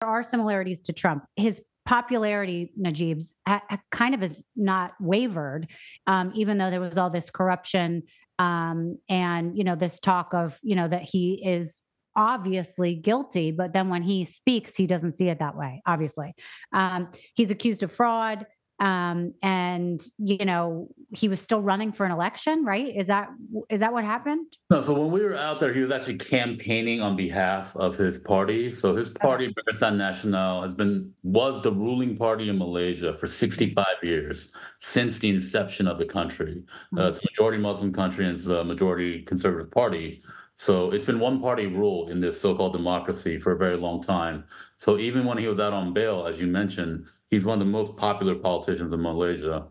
are similarities to Trump. His popularity, Najib's, kind of has not wavered, even though there was all this corruption, and this talk of that he is obviously guilty, but then when he speaks, he doesn't see it that way. Obviously, he's accused of fraud, and he was still running for an election, right? Is that what happened? No, so when we were out there, he was actually campaigning on behalf of his party. So his Okay. party, Barisan Nasional, was the ruling party in Malaysia for 65 years since the inception of the country. Mhm. It's a majority Muslim country and it's a majority conservative party. So it's been one party rule in this so-called democracy for a very long time. So even when he was out on bail, as you mentioned, he's one of the most popular politicians in Malaysia.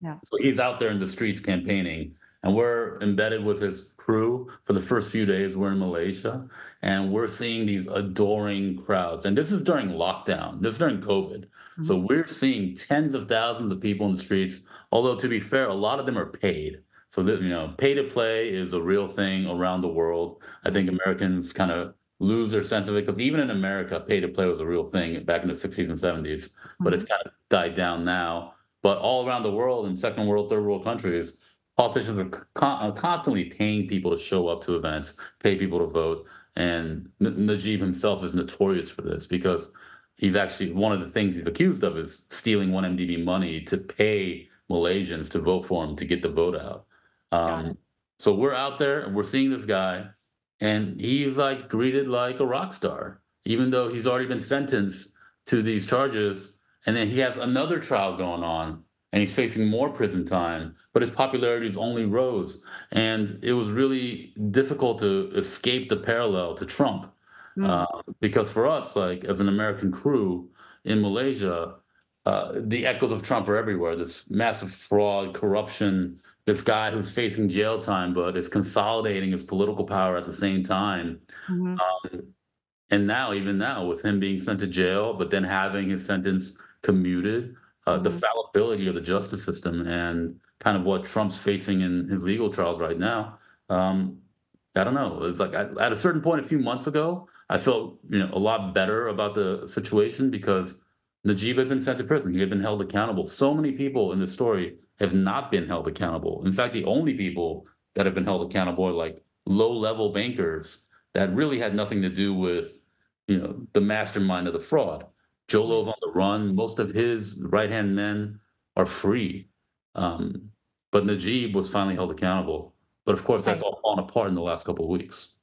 Yeah. So he's out there in the streets campaigning, and we're embedded with his crew for the first few days. We're in Malaysia, and we're seeing these adoring crowds. And this is during lockdown, this is during COVID. So Mhm. we're seeing tens of thousands of people in the streets. Although, to be fair, a lot of them are paid. So that, pay to play is a real thing around the world. I think Americans kind of lose their sense of it because even in America, pay to play was a real thing back in the 60s and 70s, but it's Mhm. kind of died down now. But all around the world, in second world, third world countries, politicians are constantly paying people to show up to events, pay people to vote. And Najib himself is notorious for this because he's actually one of the things he's accused of is stealing 1MDB money to pay Malaysians to vote for him to get the vote out. Got it. Um, so we're out there and we're seeing this guy, and he's like greeted like a rock star, even though he's already been sentenced to these charges. And then he has another trial going on, and he's facing more prison time, but his popularity has only rose. And it was really difficult to escape the parallel to Trump. Mm. Because for us, like as an American crew in Malaysia, the echoes of Trump are everywhere. This massive fraud, corruption, this guy who's facing jail time, but is consolidating his political power at the same time. Mhm. Um, and now, even now, with him being sent to jail, but then having his sentence commuted, the Mhm. fallibility of the justice system and kind of what Trump's facing in his legal trials right now, um, I don't know. It's like at a certain point a few months ago, I felt a lot better about the situation because Najib had been sent to prison. He had been held accountable. So many people in this story have not been held accountable. In fact, the only people that have been held accountable are like low-level bankers that really had nothing to do with the mastermind of the fraud. Right. Jolo's on the run. Most of his right-hand men are free. Um, but Najib was finally held accountable. But of course, that's Right. all fallen apart in the last couple of weeks.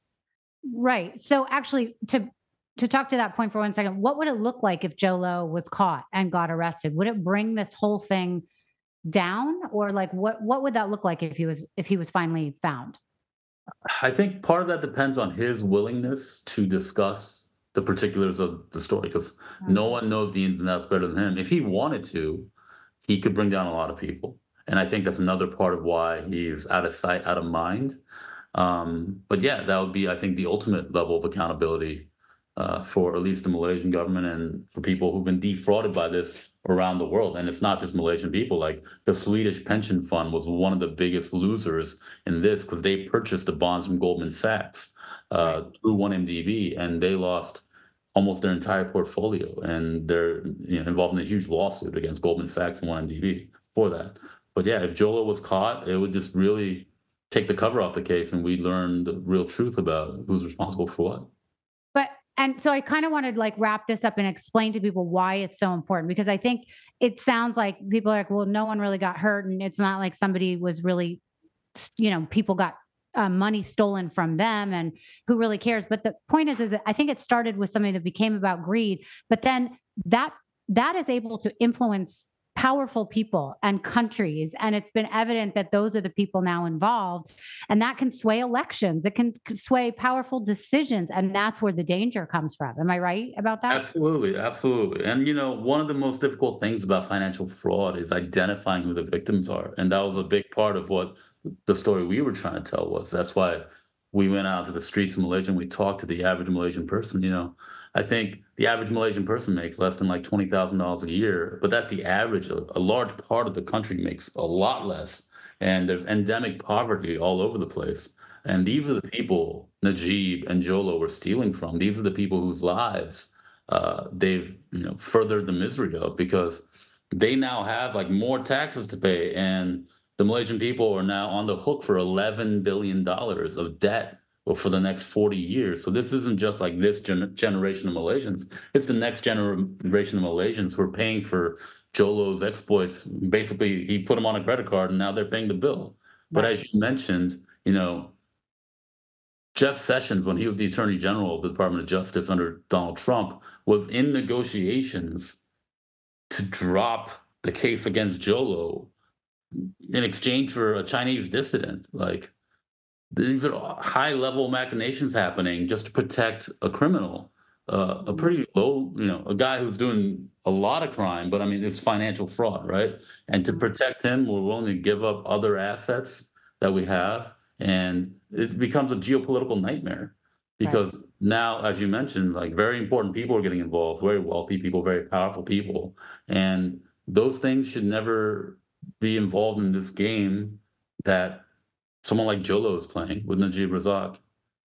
Right. So actually, to talk to that point for 1 second, what would it look like if Jolo was caught and got arrested? Would it bring this whole thing down, or like what would that look like if he was finally found? I think part of that depends on his willingness to discuss the particulars of the story because Mm. no one knows the ins and outs better than him. If he wanted to, he could bring down a lot of people. And I think that's another part of why he's out of sight, out of mind. But yeah, that would be, I think, the ultimate level of accountability for at least the Malaysian government and for people who've been defrauded by this around the world. And it's not just Malaysian people. Like the Swedish pension fund was one of the biggest losers in this because they purchased the bonds from Goldman Sachs Right. through 1MDB, and they lost almost their entire portfolio. And they're involved in a huge lawsuit against Goldman Sachs and 1MDB for that. But yeah, if Jolo was caught, it would just really take the cover off the case and we learn the real truth about who's responsible for what. But and so I kind of wanted to like wrap this up and explain to people why it's so important, because I think it sounds like people are like, well, no one really got hurt, and it's not like somebody was really, people got money stolen from them, and who really cares? But the point is that I think it started with something that became about greed, but then that that is able to influence powerful people and countries, and it's been evident that those are the people now involved, and that can sway elections, it can sway powerful decisions, and that's where the danger comes from. Am I right about that? Absolutely, absolutely. And one of the most difficult things about financial fraud is identifying who the victims are. And that was a big part of what the story we were trying to tell was. That's why we went out to the streets of Malaysia and we talked to the average Malaysian person. I think the average Malaysian person makes less than like $20,000 a year, but that's the average. A large part of the country makes a lot less. And there's endemic poverty all over the place. And these are the people Najib and Jolo were stealing from. These are the people whose lives they've furthered the misery of, because they now have like more taxes to pay, and the Malaysian people are now on the hook for $11 billion of debt for the next 40 years. So this isn't just like this generation of Malaysians; it's the next generation of Malaysians who are paying for Jolo's exploits. Basically, he put them on a credit card, and now they're paying the bill. But Right. as you mentioned, Jeff Sessions, when he was the Attorney General of the Department of Justice under Donald Trump, was in negotiations to drop the case against Jolo in exchange for a Chinese dissident. Like, these are high level machinations happening just to protect a criminal, a Mhm. pretty low, a guy who's doing a lot of crime, but I mean, it's financial fraud, right? And to Mhm. protect him, we're willing to give up other assets that we have. And it becomes a geopolitical nightmare Right. because now, as you mentioned, like very important people are getting involved, very wealthy people, very powerful people. And those things should never be involved in this game that someone like Jolo is playing with Najib Razak.